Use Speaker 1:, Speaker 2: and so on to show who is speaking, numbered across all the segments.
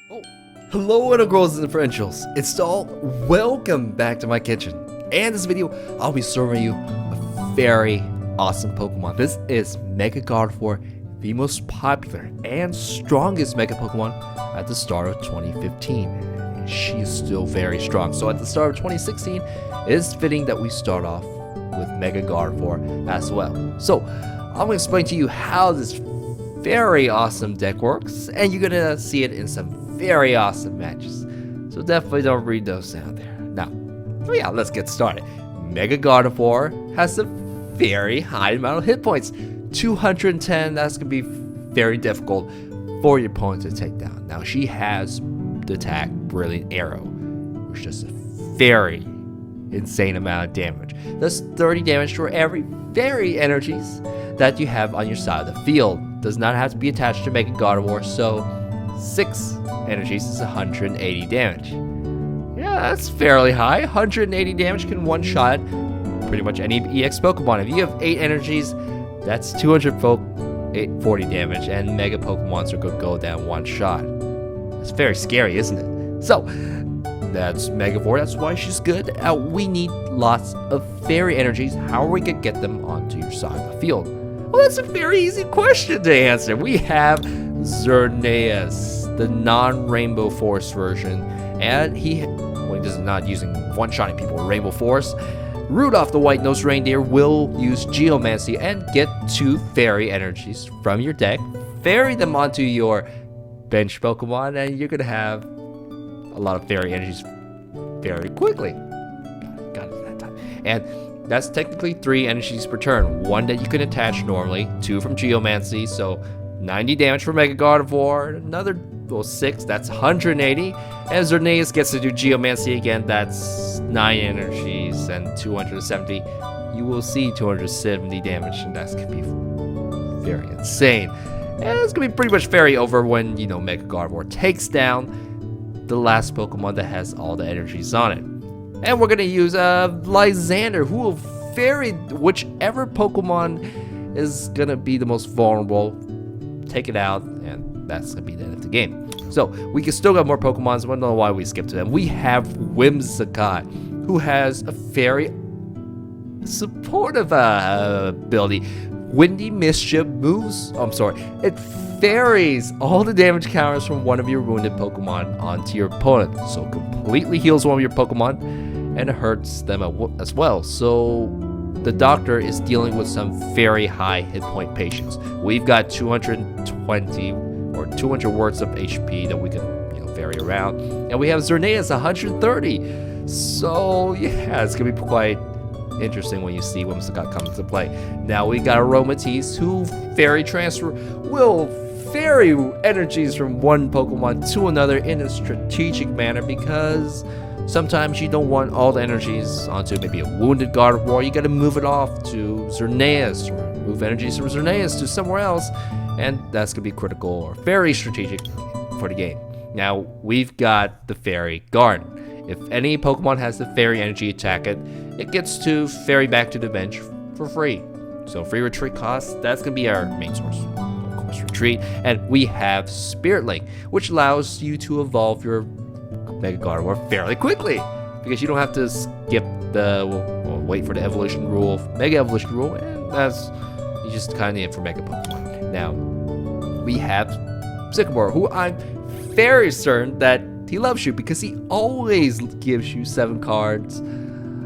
Speaker 1: Oh, hello little girls and differentials. It's Doll. Welcome back to my kitchen. And in this video, I'll be serving you a very awesome Pokemon. This is Mega Gardevoir, the most popular and strongest Mega Pokemon at the start of 2015. And she is still very strong. So at the start of 2016, it is fitting that we start off with Mega Gardevoir as well. So I'm going to explain to you how this very awesome deck works, and you're going to see it in some very awesome matches. So definitely don't read those down there. Now, yeah, let's get started. Mega Gardevoir has a very high amount of hit points. 210, that's going to be very difficult for your opponent to take down. Now, she has the attack Brilliant Arrow, which does a very insane amount of damage. Does 30 damage for every fairy energies that you have on your side of the field. Does not have to be attached to Mega Gardevoir, so 6 energies is 180 damage. Yeah, that's fairly high. 180 damage can one-shot pretty much any EX Pokemon. If you have 8 energies, that's 240 damage, and Mega Pokemons are gonna go down one shot. It's very scary, isn't it? So, that's Megavore. That's why she's good. We need lots of fairy energies. How are we gonna get them onto your side of the field? Well, that's a very easy question to answer. We have Xerneas, the non-Rainbow Force version, and when he's not using one-shotting people with Rainbow Force, Rudolph the White-Nosed Reindeer will use Geomancy and get 2 fairy energies from your deck, ferry them onto your bench Pokemon, and you're gonna have a lot of fairy energies very quickly. Got it that time. And that's technically 3 energies per turn. 1 that you can attach normally, 2 from Geomancy, so 90 damage for Mega Gardevoir, another 6, that's 180. And Xerneas gets to do Geomancy again, that's 9 energies and 270. You will see 270 damage, and that's gonna be very insane. And it's gonna be pretty much very over when, Mega Gardevoir takes down the last Pokemon that has all the energies on it. And we're gonna use Lysander, who will fairy whichever Pokemon is gonna be the most vulnerable. Take it out, and that's gonna be the end of the game. So we can still got more Pokemons. I don't know why we skipped to them. We have Whimsicott, who has a very supportive ability. Windy Mischief moves. It ferries all the damage counters from one of your wounded Pokemon onto your opponent. So completely heals one of your Pokemon, and it hurts them as well. So the doctor is dealing with some very high hit point patients. We've got 220 or 200 worth of HP that we can vary around, and we have Xerneas 130. So yeah, it's gonna be quite interesting when you see Whimsicott come into play. Now we got Aromatisse, who fairy transfer will fairy energies from one Pokemon to another in a strategic manner, because sometimes you don't want all the energies onto maybe a wounded Gardevoir. You gotta move it off to Xerneas, or move energies from Xerneas to somewhere else, and that's gonna be critical or very strategic for the game. Now we've got the Fairy Garden. If any Pokemon has the fairy energy attack it gets to fairy back to the bench for free. So free retreat costs, that's gonna be our main source. Of course, retreat. And we have Spirit Link, which allows you to evolve your Mega Gardevoir fairly quickly, because you don't have to skip wait for the evolution rule, Mega Evolution rule, and you just kind of need it for Mega Pokemon. Now we have Sycamore, who I'm very certain that he loves you, because he always gives you 7 cards,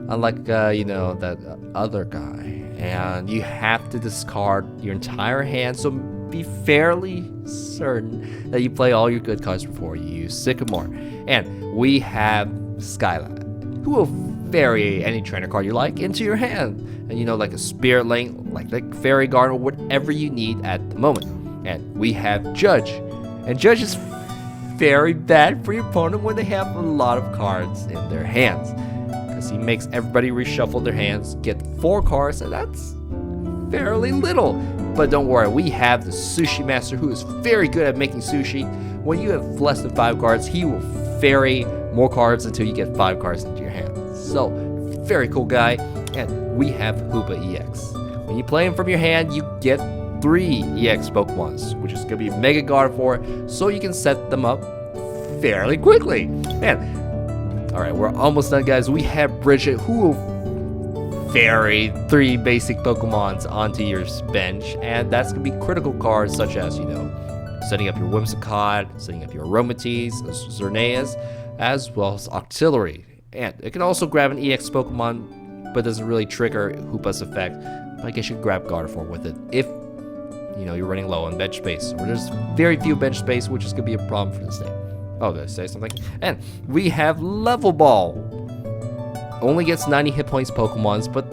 Speaker 1: unlike that other guy, and you have to discard your entire hand. So be fairly certain that you play all your good cards before you use Sycamore. And we have Skyline, who will ferry any trainer card you like into your hand, and like a Spirit Link, like the Fairy Garden, or whatever you need at the moment. And we have Judge, and Judge is very bad for your opponent when they have a lot of cards in their hands, because he makes everybody reshuffle their hands, get 4 cards, and that's fairly little. But don't worry, we have the Sushi Master, who is very good at making sushi. When you have less than 5 cards, he will ferry more cards until you get 5 cards into your hand. So very cool guy. And we have Hoopa EX. When you play him from your hand, you get 3 EX Pokemons, which is going to be Mega Gardevoir, so you can set them up fairly quickly. Man. Alright, we're almost done, guys. We have Bridget, who will ferry 3 basic Pokemons onto your bench, and that's going to be critical cards such as, you know, setting up your Whimsicott, setting up your Aromatisse, Xerneas, as well as Octillery. And it can also grab an EX Pokemon, but doesn't really trigger Hoopa's effect. But I guess you can grab Gardevoir with it if, you know, you're running low on bench space, or there's very few bench space, which is going to be a problem for this day. Oh, did I say something? And we have Level Ball. Only gets 90 hit points Pokemons, but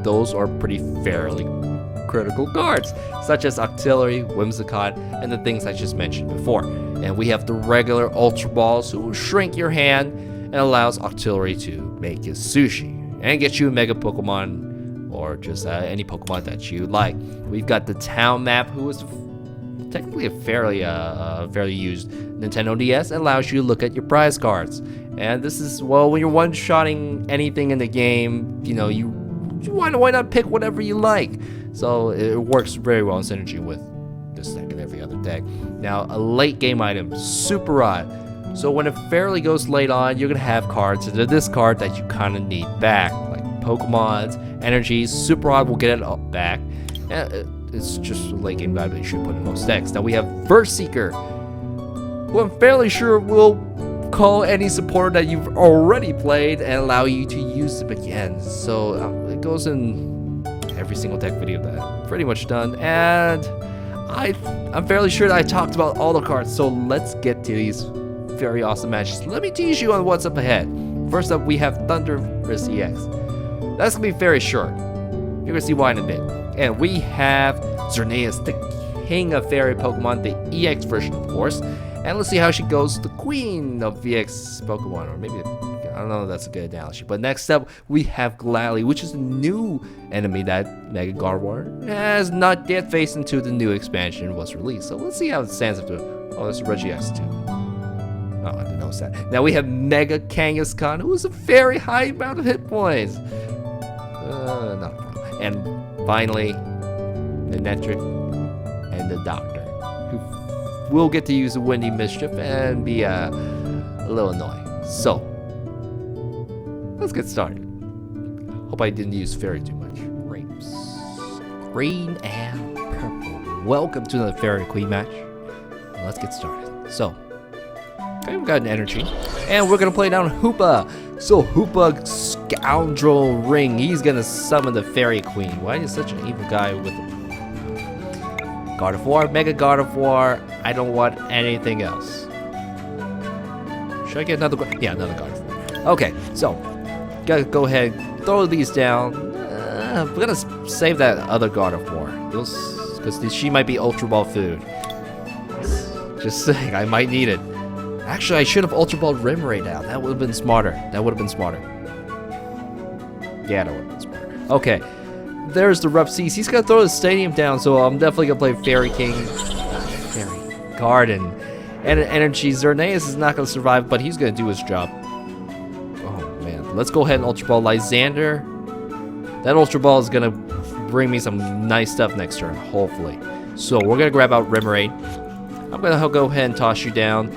Speaker 1: those are pretty fairly critical cards, such as Octillery, Whimsicott, and the things I just mentioned before. And we have the regular Ultra Balls, who will shrink your hand and allows Octillery to make his sushi and get you a Mega Pokemon, or just any Pokemon that you like. We've got the Town Map, who is technically a fairly used Nintendo DS, and allows you to look at your prize cards. And this is, well, when you're one-shotting anything in the game, you know, you why not pick whatever you like? So it works very well in synergy with this deck and every other deck. Now, a late game item, Super Rod. So when it fairly goes late on, you're gonna have cards to discard that you kind of need back, like Pokemon's, energies. Super Rod will get it back. And it's just a late game guide that you should put in most decks. Now we have Verse Seeker, who I'm fairly sure will call any supporter that you've already played and allow you to use them again. So it goes in every single deck video that I've pretty much done, and I'm fairly sure that I talked about all the cards. So let's get to these very awesome matches. Let me tease you on what's up ahead. First up, we have Thundurus EX. That's gonna be very short. You're gonna see why in a bit. And we have Xerneas, the king of fairy Pokemon, the EX version, of course. And let's see how she goes, the queen of VX Pokemon, or maybe, I don't know if that's a good analogy. But next up, we have Glalie, which is a new enemy that Mega Gardevoir has not yet faced until the new expansion was released. So let's see how it stands up to, oh, there's a Reshuffle too. Oh, I didn't notice that. Now we have Mega Kangaskhan, who has a very high amount of hit points. Not a problem. And finally, the Netric and the Doctor, who will get to use a Windy Mischief and be a little annoying. So, let's get started. Hope I didn't use fairy too much. Grapes. Green and purple. Welcome to the Fairy Queen match. Let's get started. So, okay, we've got an energy. And we're going to play down Hoopa. So, Hoopa Scoundrel Ring. He's going to summon the Fairy Queen. Why is such an evil guy with a Gardevoir, Mega Gardevoir. I don't want anything else. Should I get another? Yeah, another Gardevoir. Okay, so gotta go ahead, throw these down. We're gonna save that other Gardevoir, because she might be Ultra Ball food. Just saying, I might need it. Actually, I should have Ultra Ball Remoraid out. That would have been smarter. Yeah, that would have been smarter. Okay. There's the Rough Seas. He's gonna throw the stadium down, so I'm definitely gonna play Fairy King, Fairy Garden, and Energy. Xerneas is not gonna survive, but he's gonna do his job. Oh man, let's go ahead and Ultra Ball Lysander. That Ultra Ball is gonna bring me some nice stuff next turn, hopefully. So we're gonna grab out Remoraid. I'm gonna go ahead and toss you down,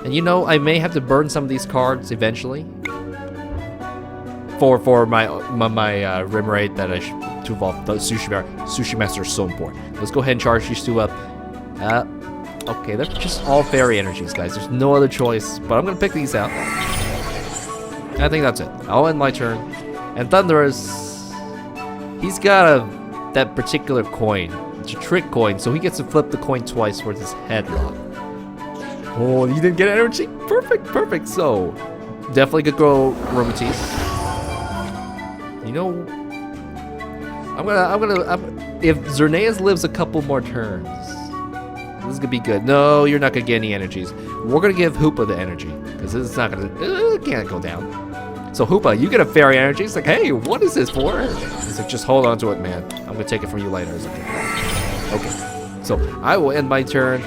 Speaker 1: and you know I may have to burn some of these cards eventually for my Remoraid that I should. To evolve the Sushi Master is so important. Let's go ahead and charge these two up. Okay, they're just all fairy energies, guys. There's no other choice, but I'm gonna pick these out. I think that's it. I'll end my turn. And Thundurus, he's got that particular coin. It's a trick coin, so he gets to flip the coin twice for this headlock. Oh, you didn't get energy? Perfect. So definitely could go Aromatisse. You know. If Xerneas lives a couple more turns, this is gonna be good. No, you're not gonna get any energies. We're gonna give Hoopa the energy, because it's not gonna, it can't go down. So Hoopa, you get a fairy energy. It's like, hey, what is this for? It's like, just hold on to it, man. I'm gonna take it from you later. It's okay. So I will end my turn.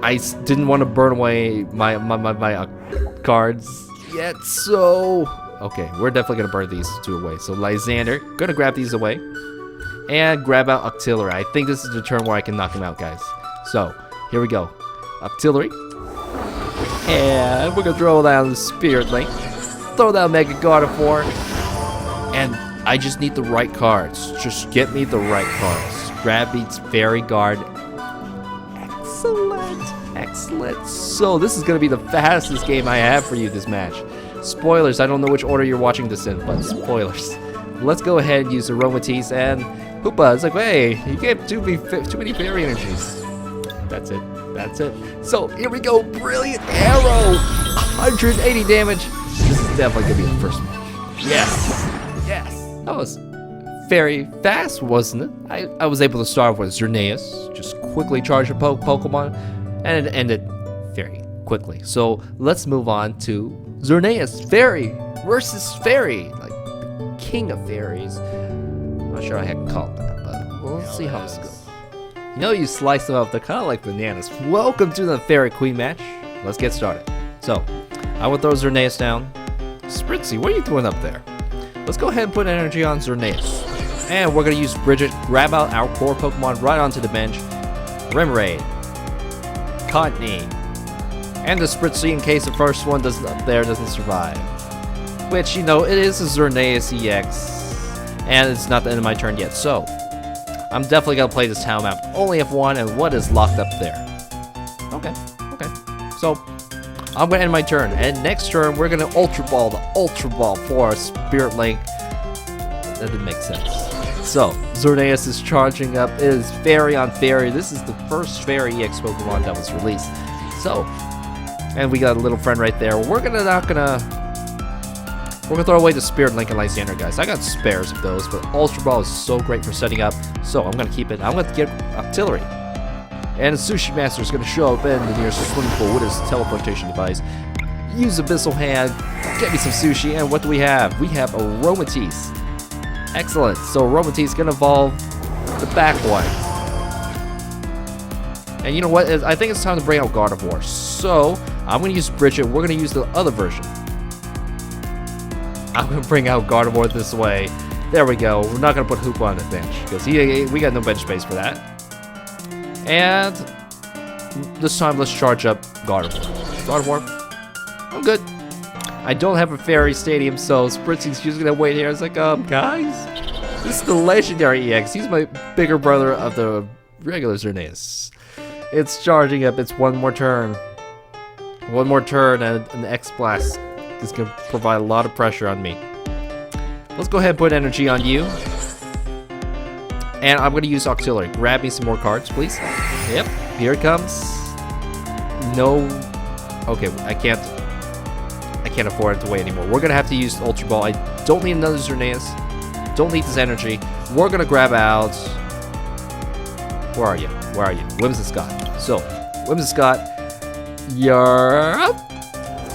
Speaker 1: I didn't want to burn away my cards yet, so. Okay, we're definitely gonna burn these two away. So Lysander, gonna grab these away. And grab out Octillery. I think this is the turn where I can knock him out, guys. So, here we go. Octillery. And we're gonna throw down the Spirit Link. Throw down Mega Gardevoir. And I just need the right cards. Just get me the right cards. Grab beats Fairy Guard. Excellent. Excellent. So this is gonna be the fastest game I have for you this match. Spoilers, I don't know which order you're watching this in, but spoilers. Let's go ahead and use Aromatisse and Hoopa. It's like, hey, you gave too many fairy energies. That's it. That's it. So here we go. Brilliant arrow. 180 damage. This is definitely gonna be the first match. Yes. Yes. That was very fast, wasn't it? I was able to start with Xerneas, just quickly charge a Pokemon, and it ended very quickly. So let's move on to Xerneas, Fairy versus Fairy, like the king of fairies. I'm not sure I can call it that, but we'll see how this goes. You know, you slice them up, they're kind of like bananas. Welcome to the Fairy Queen match. Let's get started. So, I will throw Xerneas down. Spritzy, what are you doing up there? Let's go ahead and put energy on Xerneas. And we're going to use Bridget, grab out our core Pokemon right onto the bench. Remoraid, Cottonee, and the Spritzy in case the first one doesn't survive. Which, you know, it is a Xerneas EX, and it's not the end of my turn yet, so I'm definitely going to play this town map. Only have one, and what is locked up there? Okay, okay. So, I'm going to end my turn, and next turn, we're going to Ultra Ball the Ultra Ball for a Spirit Link. That didn't make sense. So, Xerneas is charging up. It is Fairy on Fairy. This is the first Fairy EX Pokemon that was released. So, and we got a little friend right there. We're gonna throw away the Spirit Link and Lysander, guys. I got spares of those, but Ultra Ball is so great for setting up. So I'm gonna keep it. I'm gonna get Octillery. And the Sushi Master is gonna show up in the nearest swimming pool with his teleportation device. Use Abyssal Hand, get me some sushi, and what do we have? We have Aromatisse. Excellent. So Aromatisse is gonna evolve the back one. And you know what? I think it's time to bring out Gardevoir. So I'm going to use Bridget. We're going to use the other version. I'm going to bring out Gardevoir this way. There we go. We're not going to put Hoopa on the bench because we got no bench space for that. And this time, let's charge up Gardevoir. Gardevoir, I'm good. I don't have a Fairy Stadium, so Spritzy's just going to wait here. It's like, guys, this is the Legendary EX. He's my bigger brother of the regular Xerneas. It's charging up. It's one more turn. One more turn, and an X-Blast is going to provide a lot of pressure on me. Let's go ahead and put energy on you. And I'm going to use Octillery. Grab me some more cards, please. Yep, here it comes. No. Okay, I can't afford it to wait anymore. We're going to have to use Ultra Ball. I don't need another Xerneas. Don't need this energy. We're going to grab out... Where are you? Where are you? Whimsicott. So, Whimsicott, you're up.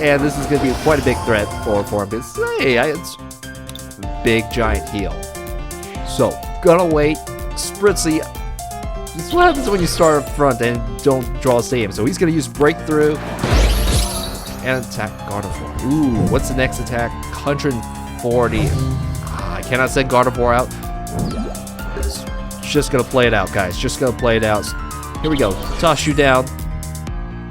Speaker 1: And this is going to be quite a big threat for him. Because, hey, it's big giant heal. So, gonna wait. Spritzy. This is what happens when you start up front and don't draw a stadium. So, he's going to use Breakthrough and attack Gardevoir. Ooh, what's the next attack? 140. I cannot send Gardevoir out. Just gonna play it out, guys. Just gonna play it out. Here we go. Toss you down.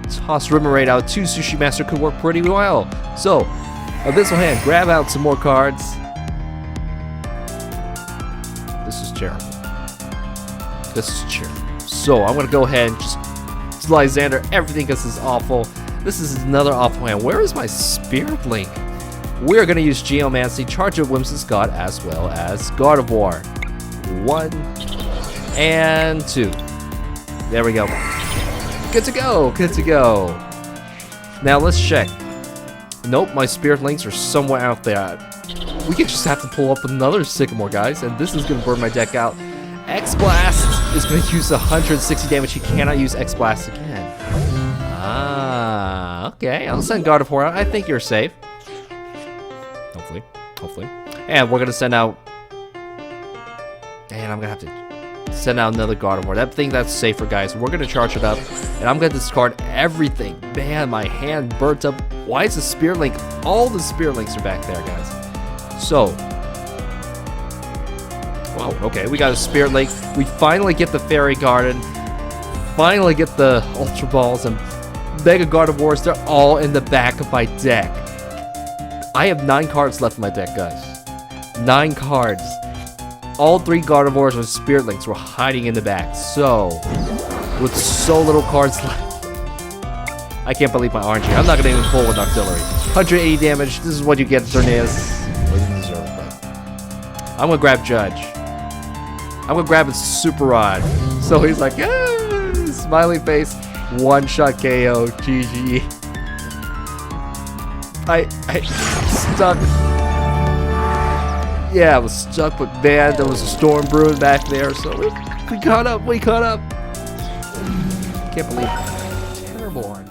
Speaker 1: Toss Remoraid out. 2 Sushi Master could work pretty well. So, Abyssal Hand, grab out some more cards. This is terrible. This is terrible. So, I'm gonna go ahead and just Lysander everything because this is awful. This is another awful hand. Where is my Spirit Link? We're gonna use Geomancy, charge of Whimsicott as well as Gardevoir. 1 and 2. There we go. Good to go. Good to go. Now let's check. Nope, my Spirit Links are somewhere out there. We could just have to pull up another Sycamore, guys, and this is going to burn my deck out. X-Blast is going to use 160 damage. He cannot use X-Blast again. Ah, okay. I'll send Gardevoir out. I think you're safe. Hopefully. Hopefully. And we're going to send out... And I'm going to have to send out another Gardevoir. That thing that's safer, guys. We're going to charge it up. And I'm going to discard everything. Man, my hand burnt up. Why is the Spirit Link? All the Spirit Links are back there, guys. So. Wow, okay. We got a Spirit Link. We finally get the Fairy Garden. Finally get the Ultra Balls. And Mega Gardevoirs, they're all in the back of my deck. I have 9 cards left in my deck, guys. 9 cards. All 3 Gardevoirs with Spirit Links were hiding in the back. So, with so little cards left, I can't believe my RNG. I'm not gonna even pull with Octillery. 180 damage. This is what you get, Xerneas. Well, you deserve it, but I'm gonna grab Judge. I'm gonna grab his Super Rod. So he's like, ah, smiley face, one-shot KO, GG. I stuck. Yeah, I was stuck, but man, there was a storm brewing back there, so we caught up. We caught up. Can't believe it. Terrible orange.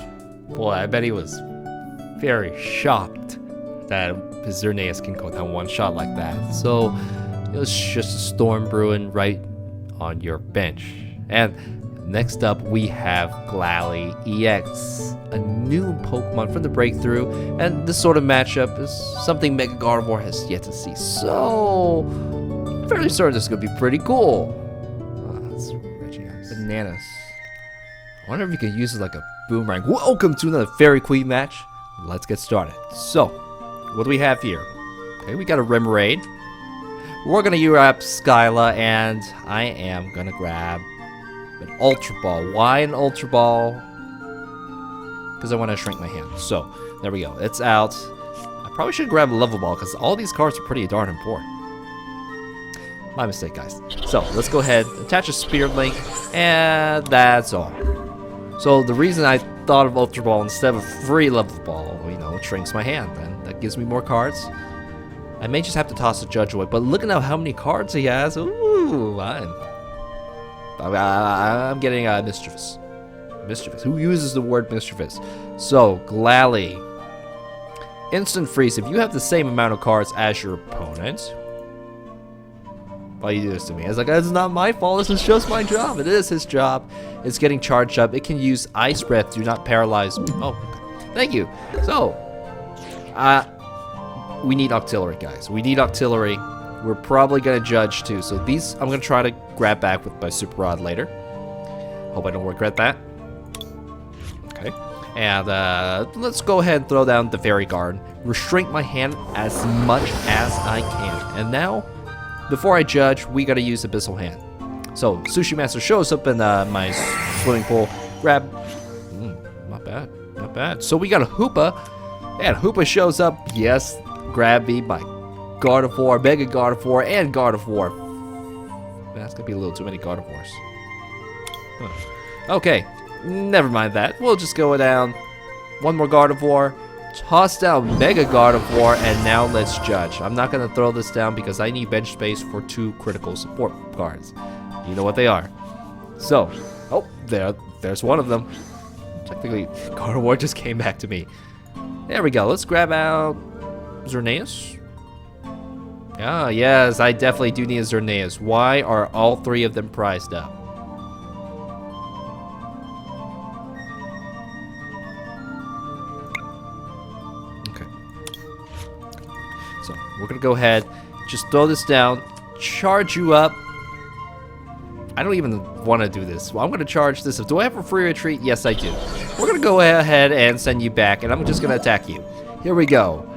Speaker 1: Boy, I bet he was very shocked that his Xerneas can go down one shot like that. So it was just a storm brewing right on your bench. And next up, we have Glalie EX, a new Pokemon from the breakthrough, and this sort of matchup is something Mega Gardevoir has yet to see. So, I'm fairly certain this is going to be pretty cool. That's bananas. I wonder if you can use it like a boomerang. Welcome to another Fairy Queen match. Let's get started. So, what do we have here? Okay, we got a Remoraid. We're going to use up Skyla, and I am going to grab an Ultra Ball. Why an Ultra Ball? Because I want to shrink my hand. So, there we go. It's out. I probably should grab a Level Ball, because all these cards are pretty darn important. My mistake, guys. So, let's go ahead, attach a Spirit Link, and that's all. So, the reason I thought of Ultra Ball instead of free Level Ball, you know, it shrinks my hand, and that gives me more cards. I may just have to toss the Judge away, but look at how many cards he has. Ooh, I'm getting mischievous. Mischievous. Who uses the word mischievous? So, Glalie. Instant freeze. If you have the same amount of cards as your opponent, why you do this to me? I was like, it's not my fault. This is just my job. It is his job. It's getting charged up. It can use Ice Breath. Do not paralyze me. Oh, okay. Thank you. So, we need Octillery, guys. We need Octillery. We're probably going to Judge, too. So these, I'm going to try to grab back with my Super Rod later. Hope I don't regret that. Okay. And let's go ahead and throw down the Fairy Guard. Restrain my hand as much as I can. And now, before I Judge, we got to use Abyssal Hand. So, Sushi Master shows up in my swimming pool. Grab... not bad. Not bad. So we got a Hoopa. And Hoopa shows up. Yes. Grab me by Gardevoir, Mega Gardevoir, and Gardevoir. That's gonna be a little too many Gardevoirs. Huh. Okay, never mind that. We'll just go down. One more Gardevoir. Toss down Mega Gardevoir, and now let's Judge. I'm not gonna throw this down because I need bench space for 2 critical support cards. You know what they are. So, oh, there's one of them. Technically, Gardevoir just came back to me. There we go. Let's grab out Xerneas. Ah, yes, I definitely do need a Xerneas. Why are all 3 of them prized up? Okay. So, we're gonna go ahead, just throw this down, charge you up. I don't even want to do this. Well, I'm gonna charge this. Do I have a free retreat? Yes, I do. We're gonna go ahead and send you back, and I'm just gonna attack you. Here we go.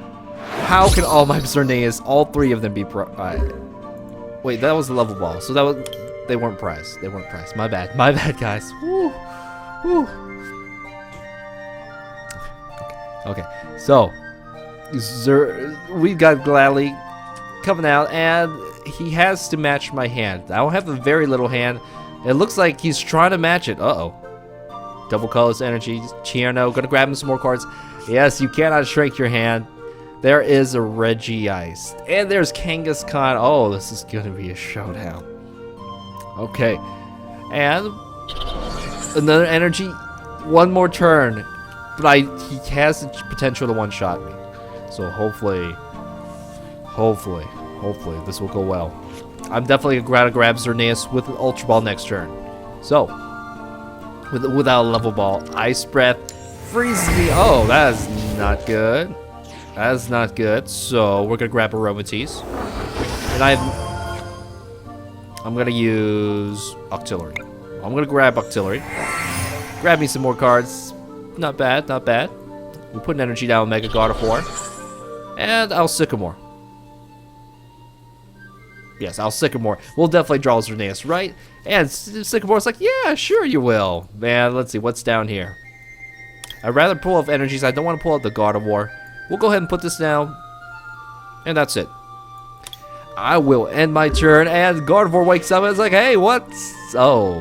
Speaker 1: How can all my Xerneas, all 3 of them be wait, that was the Level Ball. So that was... They weren't prized. They weren't prized. My bad. My bad, guys. Woo. Woo. Okay. So, we've got Glalie coming out, and he has to match my hand. I don't have a very little hand. It looks like he's trying to match it. Uh-oh. Double Colorless Energy. Chierno. Gonna grab him some more cards. Yes, you cannot shrink your hand. There is a Regice. And there's Kangaskhan. Oh, this is going to be a showdown. Okay. And another energy. One more turn. But he has the potential to one-shot me. So hopefully this will go well. I'm definitely going to grab Xerneas with an Ultra Ball next turn. So, without a Level Ball, Ice Breath freezes me. Oh, that is not good. That is not good. So we're gonna grab Aromatisse, and I'm gonna use Octillery. I'm gonna grab Octillery. Grab me some more cards. Not bad, not bad. We put an energy down on Mega Gardevoir. And I'll Sycamore. Yes, I'll Sycamore. We'll definitely draw Xerneas, right? And Sycamore's like, yeah, sure you will. Man, let's see, what's down here? I'd rather pull off energies. I don't want to pull out the Gardevoir. We'll go ahead and put this down. And that's it. I will end my turn, and Gardevoir wakes up and is like, hey, what's... Oh,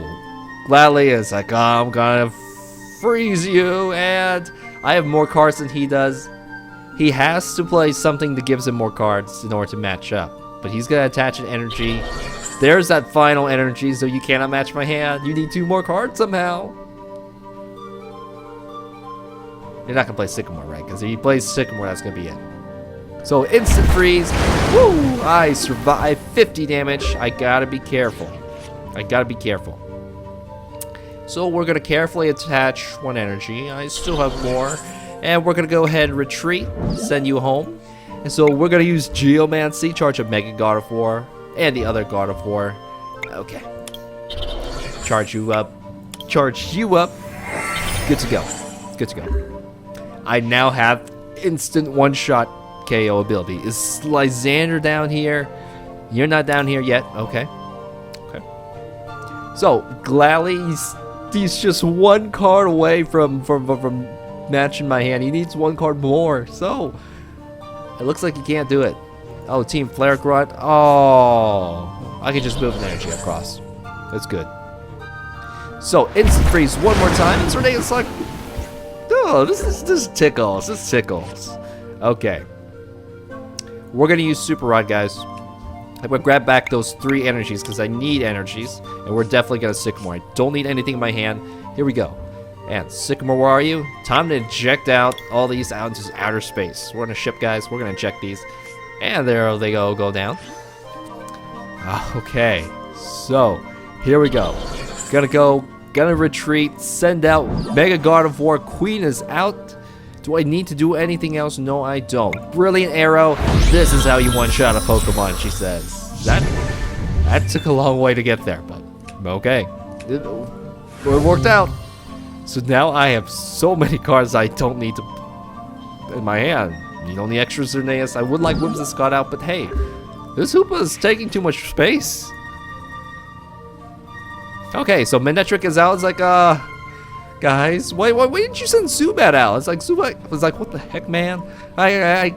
Speaker 1: Glalie is like, oh, I'm gonna freeze you, and I have more cards than he does. He has to play something that gives him more cards in order to match up. But he's gonna attach an energy. There's that final energy, so you cannot match my hand. You need 2 more cards somehow. You're not gonna play Sycamore, right? Because if he plays Sycamore, that's gonna be it. So instant freeze. Woo! I survived 50 damage. I gotta be careful. I gotta be careful. So we're gonna carefully attach 1 energy. I still have more. And we're gonna go ahead and retreat. Send you home. And so we're gonna use Geomancy, charge up Mega Gardevoir and the other Gardevoir. Okay. Charge you up. Charge you up. Good to go. Good to go. I now have instant one-shot KO ability. Is Lysander down here? You're not down here yet. Okay. Okay. So Glalie, he's just 1 card away from matching my hand. He needs 1 card more. So it looks like he can't do it. Oh, Team Flare Grunt. Oh, I can just move an energy across. That's good. So instant freeze 1 more time. And Xerneas like, oh, this tickles. This tickles. Okay. We're gonna use Super Rod, guys. I'm gonna grab back those 3 energies because I need energies, and we're definitely gonna Sycamore. I don't need anything in my hand. Here we go. And Sycamore, where are you? Time to inject out all these out into outer space. We're gonna ship, guys. We're gonna inject these, and there they go down. Okay, so here we go. Gonna retreat. Send out Mega Gardevoir. Queen is out. Do I need to do anything else? No, I don't. Brilliant Arrow. This is how you one-shot a Pokemon, she says. That took a long way to get there, but okay. It worked out. So now I have so many cards I don't need to in my hand. Need only extra Xerneas. I would like Whimsicott out, but hey, this Hoopa is taking too much space. Okay, so Manectric is out. It's like, guys, why didn't you send Zubat out? It's like, Zubat was like, what the heck, man? I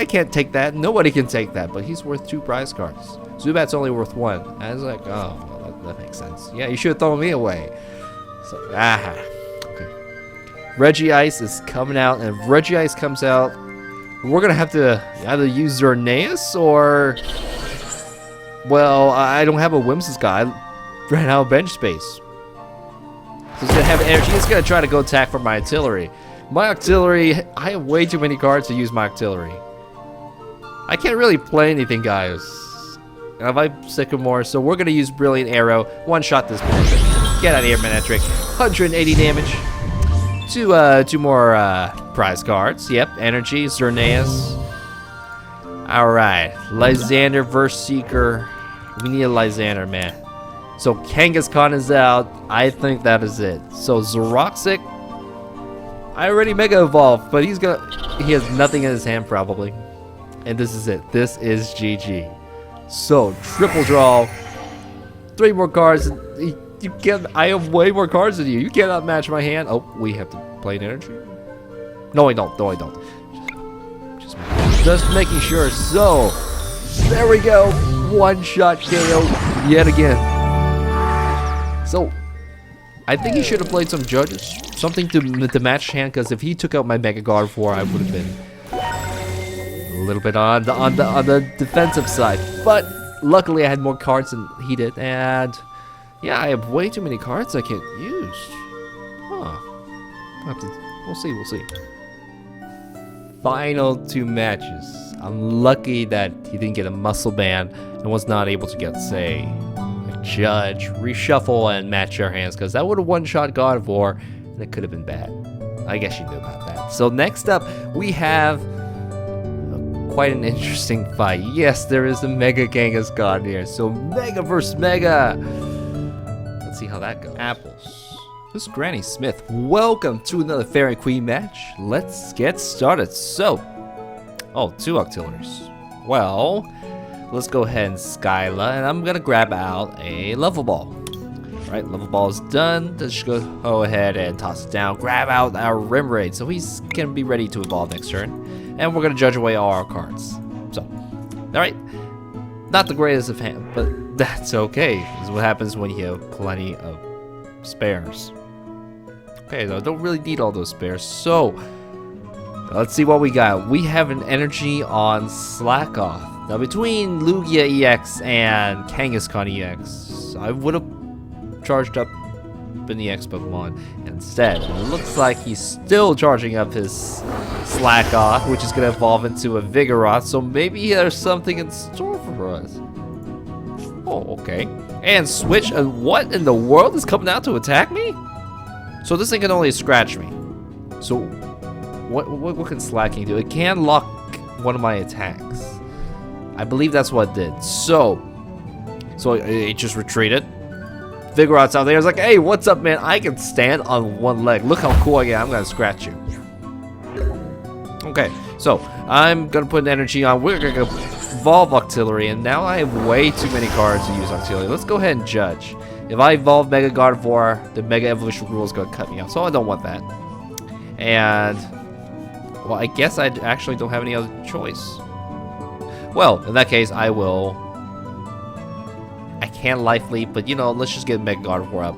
Speaker 1: can't take that. Nobody can take that, but he's worth 2 prize cards. Zubat's only worth 1. I was like, oh, well, that makes sense. Yeah, you should have thrown me away. So, okay. Regice is coming out, and if Regice comes out, we're gonna have to either use Xerneas or, well, I don't have a Whimsicott. I ran out of bench space. So he's gonna have energy. He's gonna try to go attack for my Octillery. My Octillery, I have way too many cards to use my Octillery. I can't really play anything, guys. And if I Sycamore, so we're gonna use Brilliant Arrow. One-shot this Manectric. Get out of here, Manectric. 180 damage. 2 more prize cards. Yep, energy, Xerneas. Alright, Lysander versus Seeker. We need a Lysander, man. So Kangaskhan is out. I think that is it. So Xeroxic, I already Mega Evolved, but he has nothing in his hand probably. And this is it. This is GG. So triple draw. 3 more cards. You can't. I have way more cards than you. You cannot match my hand. Oh, we have to play an energy. No, I don't. No, I don't. Just making sure. So there we go. One-shot KO yet again. So, I think he should have played some judges, something to match hand, because if he took out my Mega Gardevoir, I would have been a little bit on the defensive side. But luckily, I had more cards than he did, and yeah, I have way too many cards I can't use. Huh? We'll see. Final 2 matches. I'm lucky that he didn't get a muscle band and was not able to get, say, Judge, Reshuffle, and match your hands, because that would have one-shot Gardevoir, and it could have been bad. I guess you knew about that. So next up, we have quite an interesting fight. Yes, there is a Mega Kangaskhan here. So Mega versus Mega. Let's see how that goes. Apples. This is Granny Smith. Welcome to another Fairy Queen match. Let's get started. So, oh, 2 Octilleries. Well, let's go ahead and Skyla, and I'm gonna grab out a level ball. All right, level ball is done. Let's go ahead and toss it down. Grab out our Rimraid, so he's gonna be ready to evolve next turn, and we're gonna judge away all our cards. So, all right, not the greatest of hand, but that's okay. This is what happens when you have plenty of spares. Okay, so I don't really need all those spares. So, let's see what we got. We have an energy on Slack Off. Now, between Lugia EX and Kangaskhan EX, I would have charged up in the X Pokemon instead. And it looks like he's still charging up his Slack Off, which is going to evolve into a Vigoroth. So maybe there's something in store for us. Oh, okay. And switch. And what in the world is coming out to attack me? So this thing can only scratch me. So what can Slacking do? It can lock one of my attacks. I believe that's what it did. So it just retreated. Vigoroth's out there. It's like, hey, what's up, man? I can stand on one leg. Look how cool I am. I'm gonna scratch you. Okay, so I'm gonna put an energy on. We're gonna evolve Octillery, and now I have way too many cards to use Octillery. Let's go ahead and judge. If I evolve Mega Gardevoir, the Mega Evolution rule is going to cut me out, so I don't want that. And, well, I guess I actually don't have any other choice. Well, in that case, I can't Life Leap, but, you know, let's just get Mega Gardevoir up.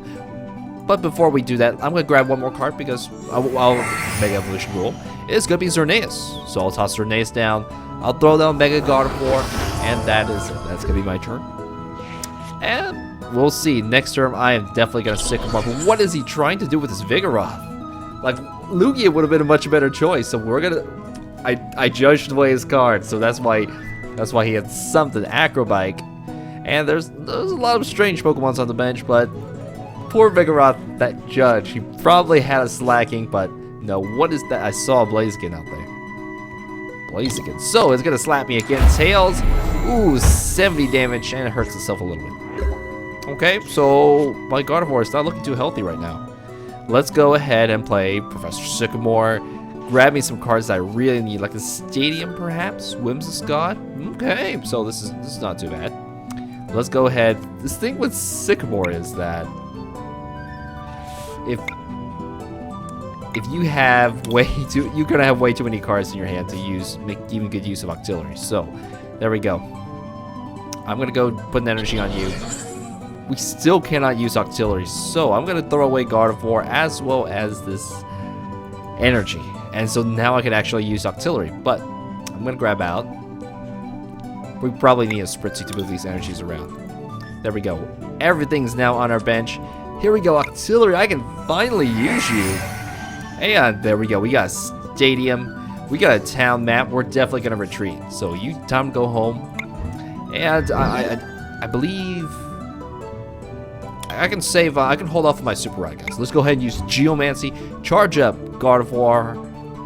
Speaker 1: But before we do that, I'm going to grab one more card because I'll Mega Evolution rule. It's going to be Xerneas. So I'll toss Xerneas down. I'll throw down Mega Gardevoir, and that is it. That's going to be my turn. And we'll see. Next turn, I am definitely going to Sycamore. But what is he trying to do with this Vigoroth? Like, Lugia would have been a much better choice. So we're going to... I judged away his card. So that's why he had something. Acrobike. And there's a lot of strange Pokemons on the bench. But poor Vigoroth, that judge. He probably had a Slacking. But no, what is that? I saw a Blaziken out there. Blaziken. So it's going to slap me again. Tails. Ooh, 70 damage. And it hurts itself a little bit. Okay, so my Gardevoir is not looking too healthy right now. Let's go ahead and play Professor Sycamore. Grab me some cards that I really need, like a Stadium, perhaps. Whimsicott. Okay, so this is not too bad. Let's go ahead. This thing with Sycamore is that if you have you're gonna have way too many cards in your hand to make even good use of Octillery. So there we go. I'm gonna go put an energy on you. We still cannot use Octillery, so I'm going to throw away Gardevoir as well as this energy. And so now I can actually use Octillery, but I'm going to grab out. We probably need a Spritzy to move these energies around. There we go. Everything's now on our bench. Here we go, Octillery, I can finally use you. And there we go, we got a Stadium. We got a town map. We're definitely going to retreat. So time to go home. And I believe... I can save, I can hold off on my Super Ride, guys. Let's go ahead and use Geomancy, charge up Gardevoir.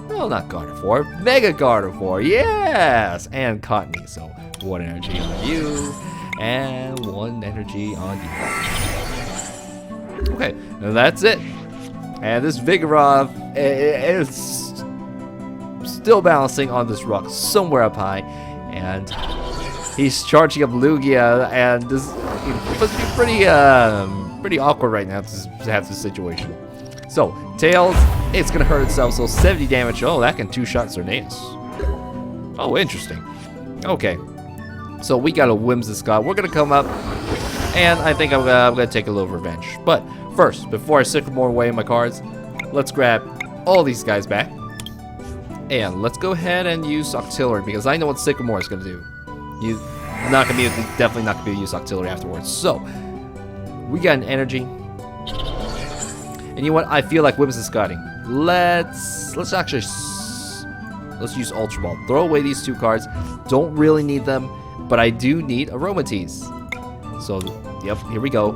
Speaker 1: No, not Gardevoir, Mega Gardevoir, yes! And Cottonee, so 1 energy on you, and 1 energy on you. Okay, and that's it. And this Vigoroth is still balancing on this rock somewhere up high, and he's charging up Lugia, and this must be pretty awkward right now to have this situation. So, Tails, it's gonna hurt itself, so 70 damage. Oh, that can 2-shot Xerneas. Oh, interesting. Okay, so we got a Whimsicott. We're gonna come up, and I think I'm gonna take a little revenge. But first, before I Sycamore away my cards, let's grab all these guys back. And let's go ahead and use Octillery, because I know what Sycamore is gonna do. He's definitely not gonna be able to use Octillery afterwards. So we got an energy, and you know what? I feel like Whimsicotting. Let's use Ultra Ball. Throw away these 2 cards. Don't really need them, but I do need Aromatisse. So yep, here we go.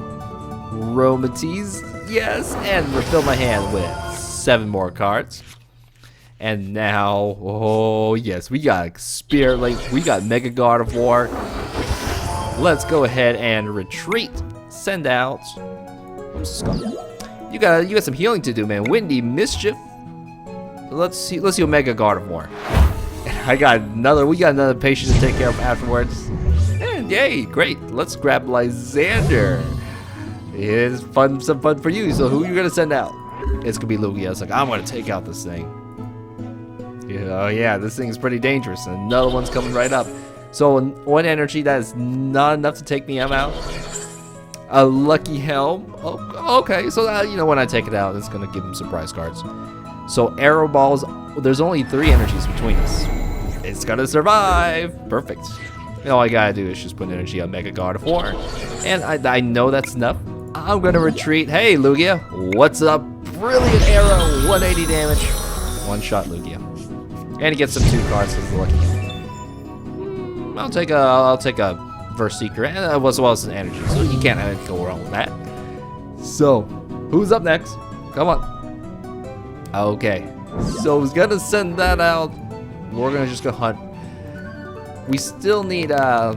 Speaker 1: Aromatisse, yes, and refill my hand with 7 more cards. And now, oh yes, we got Spirit Link, we got Mega Gardevoir. Let's go ahead and retreat. Send out Whimsicott. You got some healing to do, man. Windy Mischief. Let's see what Mega Gardevoir. We got another patient to take care of afterwards. And yay, great. Let's grab Lysander. It's some fun for you. So who are you gonna send out? It's gonna be Lugia. It's like, I'm gonna take out this thing. Oh yeah, this thing is pretty dangerous. Another one's coming right up. So 1 energy, that is not enough to take me out. A Lucky Helm. Oh, okay, so when I take it out, it's gonna give him surprise cards. So Arrow Balls, there's only 3 energies between us. It's gonna survive. Perfect. All I gotta do is just put energy on Mega Gardevoir. And I know that's enough. I'm gonna retreat. Hey, Lugia, what's up? Brilliant Arrow, 180 damage. One-shot Lugia. And he gets some 2 cards as the Lucky Helm. I'll take a Verseeker, and as well as an energy, so you can't go wrong with that. So, who's up next? Come on. Okay, so he's gonna send that out. We're gonna just go hunt. We still need one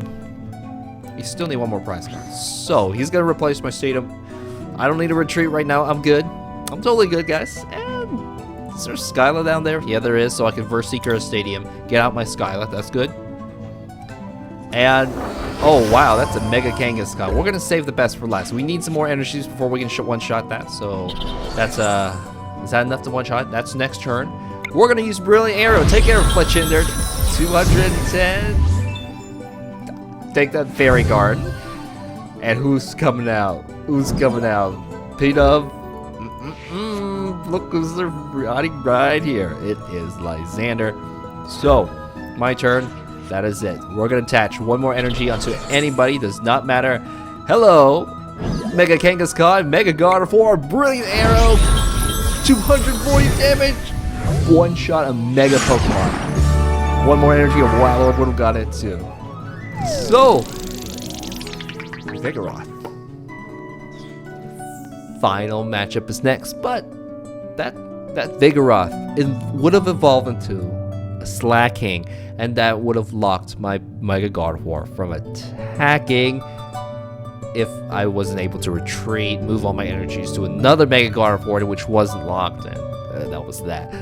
Speaker 1: more prize card. So he's gonna replace my stadium. I don't need a retreat right now. I'm good. I'm totally good, guys. And is there Skyla down there? Yeah, there is. So I can Verseeker a stadium, get out my Skyla. That's good. And oh wow, that's a Mega Kangaskhan. We're gonna save the best for last. We need some more energies before we can one-shot that. So that's is that enough to one-shot? That's next turn. We're gonna use Brilliant Arrow. Take care of Fletchinder. 210. Take that Fairy Garden. And who's coming out? Who's coming out? P-Dub. Look who's right here. It is Lysander. So my turn. That is it. We're going to attach 1 more energy onto anybody. Does not matter. Hello. Mega Kangaskhan. Mega Gardevoir. Brilliant Arrow. 240 damage. One-shot a Mega Pokemon. 1 more energy of Wailord would have got it too. So, Vigoroth. Final matchup is next. But that Vigoroth, it would have evolved into a Slacking, and that would have locked my Mega Gardevoir from attacking if I wasn't able to retreat, move all my energies to another Mega Gardevoir, which wasn't locked, and that was that.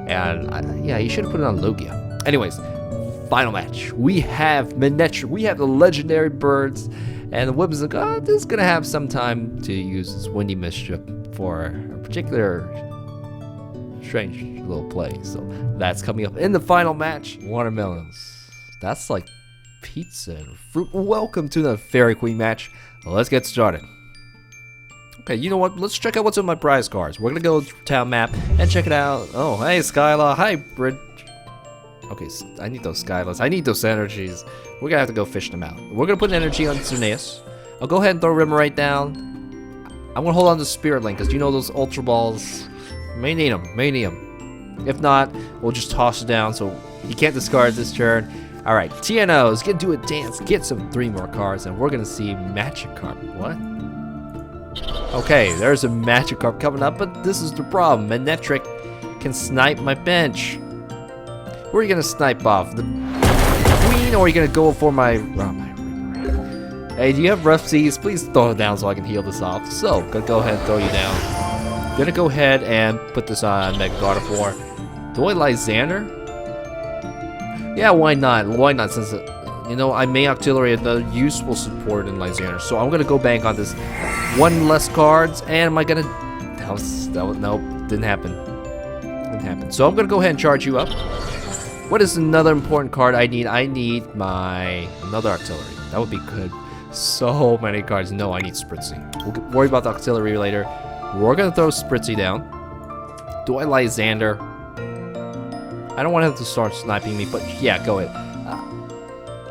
Speaker 1: And yeah, you should have put it on Lugia. Anyways, final match. We have Manectric, we have the legendary birds, and the Whimsicott is gonna have some time to use his Windy Mischief for a particular strange little play. So that's coming up in the final match. Watermelons. That's like pizza and fruit. Welcome to the Fairy Queen match. Let's get started. Okay, you know what? Let's check out what's on my prize cards. We're gonna go to town map and check it out. Oh, hey, Skyla. Hybrid. Okay, I need those Skylas. I need those energies. We're gonna have to go fish them out. We're gonna put an energy on Xerneas. I'll go ahead and throw Rimmerite down. I'm gonna hold on to Spirit Link, because you know those Ultra Balls. May need them. If not, we'll just toss it down so he can't discard this turn. Alright, TNOs, get do a dance, get some 3 more cards, and we're gonna see Magikarp. What? Okay, there's a Magikarp coming up, but this is the problem. Manectric can snipe my bench. Who are you gonna snipe off? The Queen, or are you gonna go for my Hey, do you have Rough Seas? Please throw it down so I can heal this off. So, gonna go ahead and throw you down. Gonna go ahead and put this on Mega Gardevoir. Do I Lysander? Yeah, why not? Why not? Since I may Octillery the useful support in Lysander. So I'm gonna go bank on this 1 less cards. And am I gonna? Nope, didn't happen. Didn't happen. So I'm gonna go ahead and charge you up. What is another important card I need? I need another Octillery. That would be good. So many cards. No, I need Spritzy. We'll worry about the Octillery later. We're gonna throw Spritzy down. Do I Lysander? I don't want him to start sniping me, but yeah, go ahead.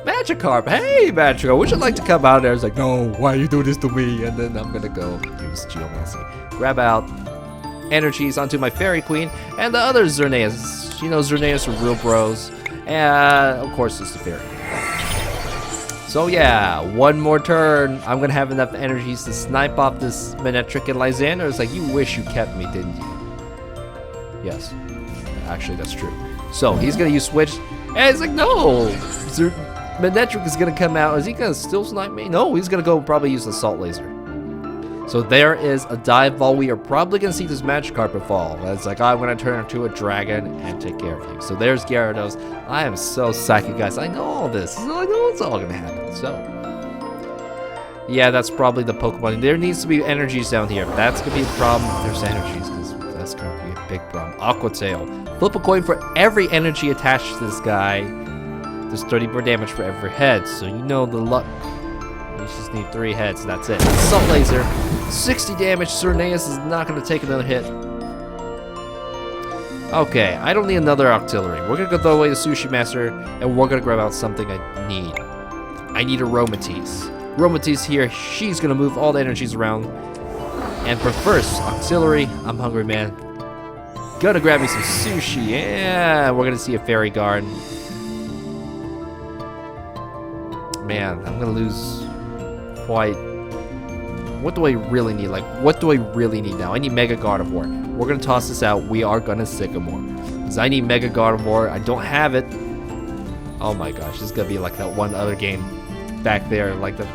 Speaker 1: Magikarp, hey Magikarp, would you like to come out there? It's like, no, why you do this to me? And then I'm gonna go use Geomancy. Grab out energies onto my Fairy Queen and the other Xerneas. You know, Xerneas are real bros. And of course, it's the Fairy. So yeah, 1 more turn. I'm gonna have enough energies to snipe off this Manectric and Lysander. It's like, you wish you kept me, didn't you? Yes. Actually, that's true. So he's gonna use Switch, and it's like, no! Manectric is gonna come out. Is he gonna still snipe me? No, he's gonna go probably use Assault Laser. So there is a dive ball. We are probably going to see this magic carpet fall. It's like, I'm going to turn into a dragon and take care of you. So there's Gyarados. I am so psychic, guys. I know all this. I know it's all going to happen. So, yeah, that's probably the Pokemon. There needs to be energies down here. That's going to be a problem if there's energies, because that's going to be a big problem. Aqua Tail. Flip a coin for every energy attached to this guy. There's 30 more damage for every head. So you know the luck. You just need 3 heads, and that's it. Assault Laser, 60 damage. Xerneas is not going to take another hit. Okay, I don't need another Octillery. We're going to go throw away the Sushi Master, and we're going to grab out something I need. I need Aromatisse. Aromatisse here, she's going to move all the energies around. And for first, Octillery, I'm hungry, man. Gonna grab me some sushi. Yeah, we're going to see a Fairy Garden. Man, I'm going to lose... What do I really need? Like, what do I really need now? I need Mega Gardevoir. We're gonna toss this out. We are gonna Sycamore, because I need Mega Gardevoir. I don't have it. Oh my gosh, this is gonna be like that one other game back there, like the.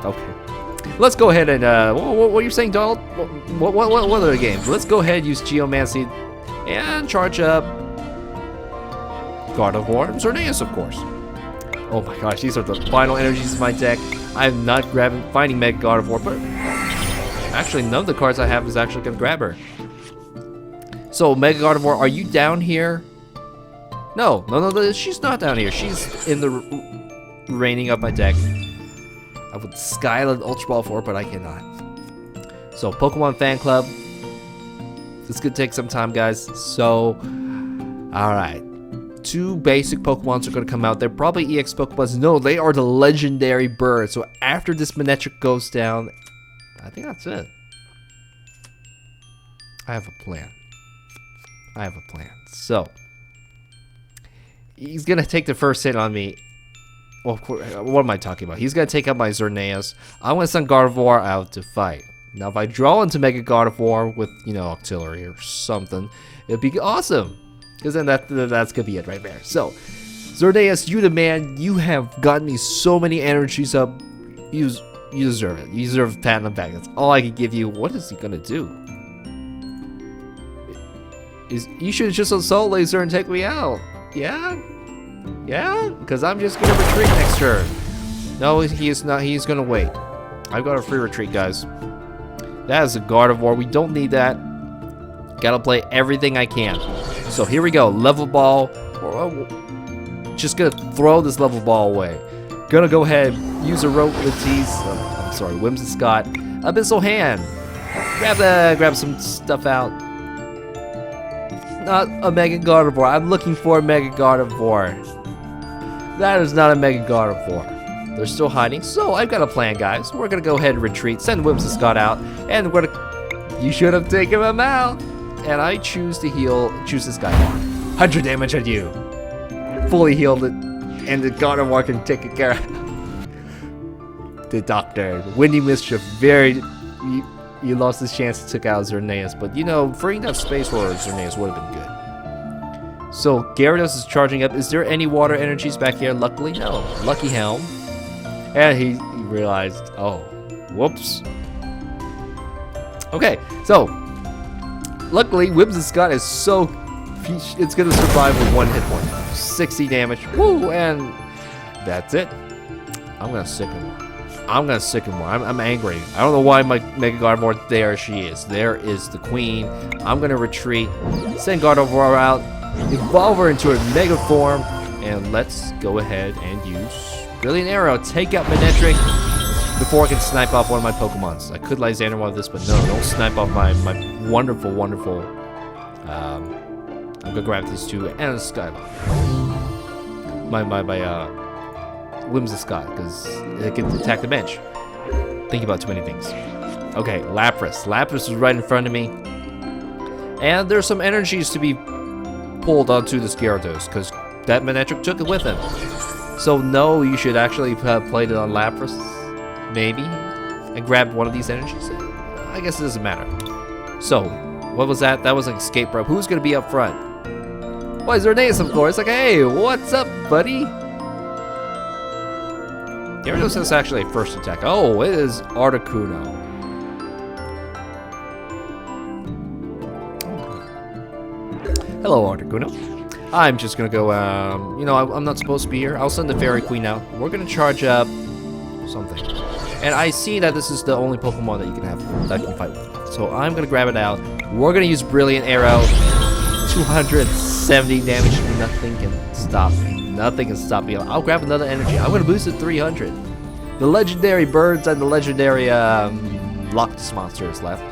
Speaker 1: Okay, let's go ahead and what are you saying, Donald? What other games? Let's go ahead and use Geomancy and charge up Gardevoir and Xerneas, of course. Oh my gosh, these are the final energies of my deck. I'm not finding Mega Gardevoir, but actually none of the cards I have is actually going to grab her. So, Mega Gardevoir, are you down here? No, she's not down here. She's in the reining of my deck. I would Skyland Ultra Ball for her, but I cannot. So, Pokemon Fan Club. This could take some time, guys. So, alright. 2 basic Pokemons are going to come out. They're probably EX Pokemons. No, they are the legendary birds. So after this Manectric goes down, I think that's it. I have a plan. So, he's going to take the first hit on me. Well, what am I talking about? He's going to take out my Xerneas. I'm going to send Gardevoir out to fight. Now, if I draw into Mega Gardevoir with, you know, Octillery or something, it'd be awesome. Because then that's going to be it right there. So, Xerneas, you the man. You have gotten me so many energies up. You deserve it. You deserve a pat on the back. That's all I can give you. What is he going to do? You should just Assault Laser and take me out. Yeah? Yeah? Because I'm just going to retreat next turn. No, he is not. He's going to wait. I've got a free retreat, guys. That is a Gardevoir. We don't need that. Gotta play everything I can. So here we go, level ball. Just gonna throw this level ball away. Gonna go ahead, use Aromatisse. I'm sorry, Whimsicott. Abyssal Hand. Grab some stuff out. Not a Mega Gardevoir. I'm looking for a Mega Gardevoir. That is not a Mega Gardevoir. They're still hiding. So I've got a plan, guys. We're gonna go ahead and retreat. Send Whimsicott out, and we're gonna. You should have taken him out. And I choose to choose this guy. 100 damage on you. Fully healed it. And the Gardevoir can take care of the doctor. Windy Mischief. You lost this chance to take out Xerneas. But, you know, freeing up space for Xerneas would have been good. So, Gyarados is charging up. Is there any water energies back here? Luckily, no. Lucky Helm. And he realized, oh, whoops. Okay, so... Luckily, Whimsicott is so... It's going to survive with 1 hit point. 60 damage. Woo! And that's it. I'm going to Sycamore. I'm angry. I don't know why my Mega Gardevoir... There she is. There is the queen. I'm going to retreat. Send Gardevoir out. Evolve her into a Mega form. And let's go ahead and use Brilliant Arrow. Take out Manectric before I can snipe off one of my Pokemons. I could Lysander one of this, but no, don't snipe off my wonderful... I'm gonna grab these 2 and a Skylar. My Whimsicott, because it can attack the bench. Think about too many things. Okay, Lapras. Lapras is right in front of me. And there's some energies to be pulled onto this Gyarados, because that Manectric took it with him. So no, you should actually have played it on Lapras. Maybe. And grab one of these energies. I guess it doesn't matter. So, what was that? That was an escape rope. Who's going to be up front? Why, Xerneas, of course. Like, hey, what's up, buddy? Gyarados is actually a first attack. Oh, it is Articuno. Hello, Articuno. I'm just gonna go, you know, I'm not supposed to be here. I'll send the Fairy Queen out. We're gonna charge up something. And I see that this is the only Pokemon that you can have that can fight with. So I'm gonna grab it out. We're gonna use Brilliant Arrow. 270 damage. Nothing can stop me. Nothing can stop me. I'll grab another energy. I'm gonna boost it 300. The legendary birds and the legendary Loctus monster is left.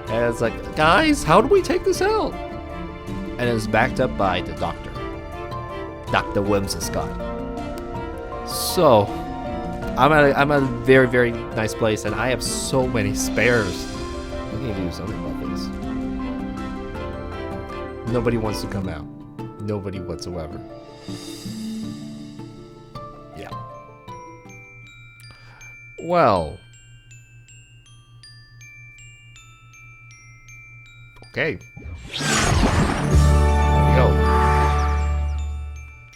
Speaker 1: And it's like, guys, how do we take this out? And it's backed up by the doctor. Dr. Whimsicott. So, I'm at a very, very nice place, and I have so many spares. We need to do something about this. Nobody wants to come out. Nobody whatsoever. Yeah. Well. Okay.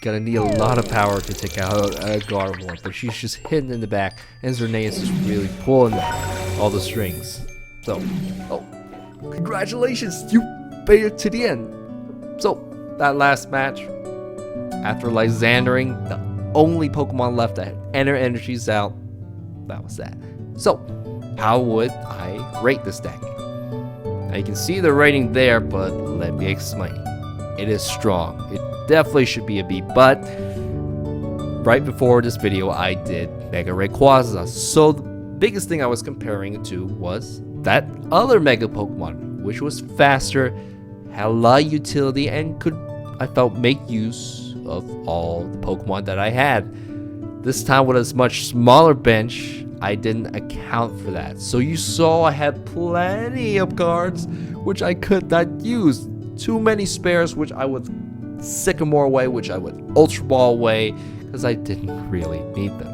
Speaker 1: Gonna need a lot of power to take out Gardevoir, but she's just hidden in the back, and Xerneas is really pulling all the strings. So, oh, congratulations, you made it to the end. So, that last match, after like Xandering, the only Pokemon left that had their energies out, that was that. So, how would I rate this deck? Now you can see the rating there, but let me explain. It is strong. It definitely should be a B, but right before this video I did Mega Rayquaza, so the biggest thing I was comparing it to was that other Mega Pokemon, which was faster, had a lot of utility, and could, I felt, make use of all the Pokemon that I had. This time with a much smaller bench, I didn't account for that. So you saw I had plenty of cards which I could not use. Too many spares which I would Sycamore away, which I would Ultra Ball away, because I didn't really need them.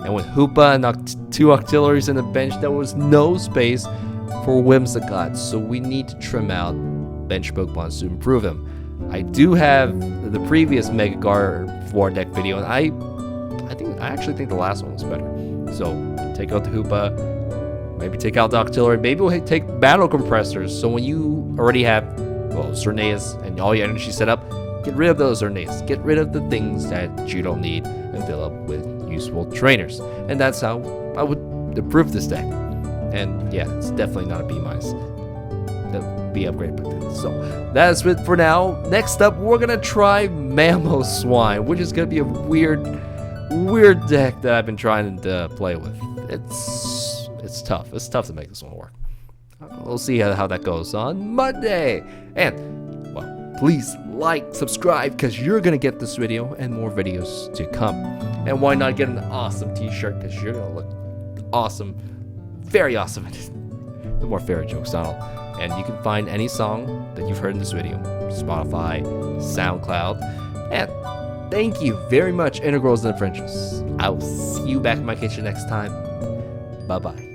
Speaker 1: And with Hoopa and 2 Octilleries in the bench, there was no space for Whimsicott, so we need to trim out bench Pokemon to improve him. I do have the previous Mega Gardevoir deck video, and I actually think the last one was better. So take out the Hoopa, maybe take out the Octillery, maybe we'll take Battle Compressors, so when you already have, well, Xerneas and all your energy set up, get rid of those Xerneas. Get rid of the things that you don't need and fill up with useful trainers. And that's how I would improve this deck. And yeah, it's definitely not a B-. The B upgrade. So that's it for now. Next up, we're gonna try Mamoswine, which is gonna be a weird deck that I've been trying to play with. It's tough. It's tough to make this one work. We'll see how that goes on Monday. And, well, please like, subscribe, because you're going to get this video and more videos to come. And why not get an awesome t-shirt, because you're going to look awesome. Very awesome. No more fairy jokes, Donald. And you can find any song that you've heard in this video. Spotify, SoundCloud. And thank you very much, Integrals and Differentials. I will see you back in my kitchen next time. Bye-bye.